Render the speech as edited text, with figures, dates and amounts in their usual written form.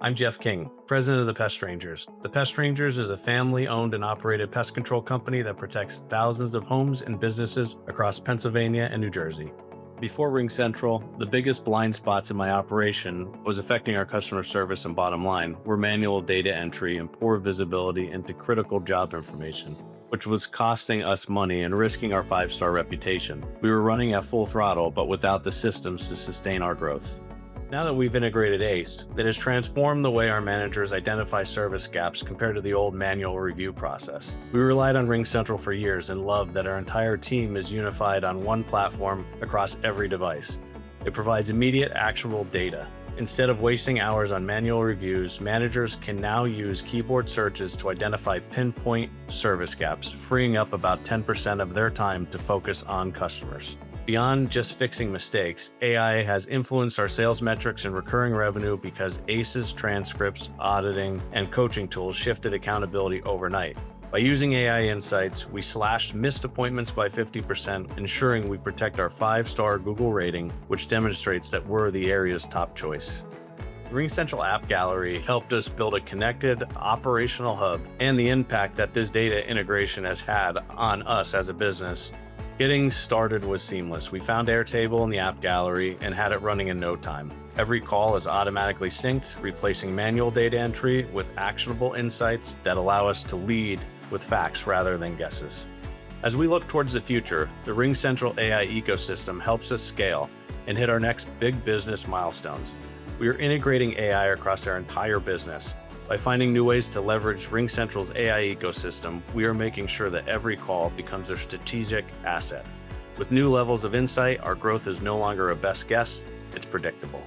I'm Jeff King, president of the Pest Rangers. The Pest Rangers is a family-owned and operated pest control company that protects thousands of homes and businesses across Pennsylvania and New Jersey. Before RingCentral, the biggest blind spots in my operation was affecting our customer service and bottom line were manual data entry and poor visibility into critical job information, which was costing us money and risking our five-star reputation. We were running at full throttle, but without the systems to sustain our growth. Now that we've integrated ACE, that has transformed the way our managers identify service gaps compared to the old manual review process. We relied on RingCentral for years and love that our entire team is unified on one platform across every device. It provides immediate, actionable data. Instead of wasting hours on manual reviews, managers can now use keyboard searches to identify pinpoint service gaps, freeing up about 10% of their time to focus on customers. Beyond just fixing mistakes, AI has influenced our sales metrics and recurring revenue because ACE's transcripts, auditing, and coaching tools shifted accountability overnight. By using AI insights, we slashed missed appointments by 50%, ensuring we protect our 5-star Google rating, which demonstrates that we're the area's top choice. The RingCentral App Gallery helped us build a connected operational hub, and the impact that this data integration has had on us as a business. Getting started was seamless. We found Airtable in the App Gallery and had it running in no time. Every call is automatically synced, replacing manual data entry with actionable insights that allow us to lead with facts rather than guesses. As we look towards the future, the RingCentral AI ecosystem helps us scale and hit our next big business milestones. We are integrating AI across our entire business. By finding new ways to leverage RingCentral's AI ecosystem, we are making sure that every call becomes a strategic asset. With new levels of insight, our growth is no longer a best guess, it's predictable.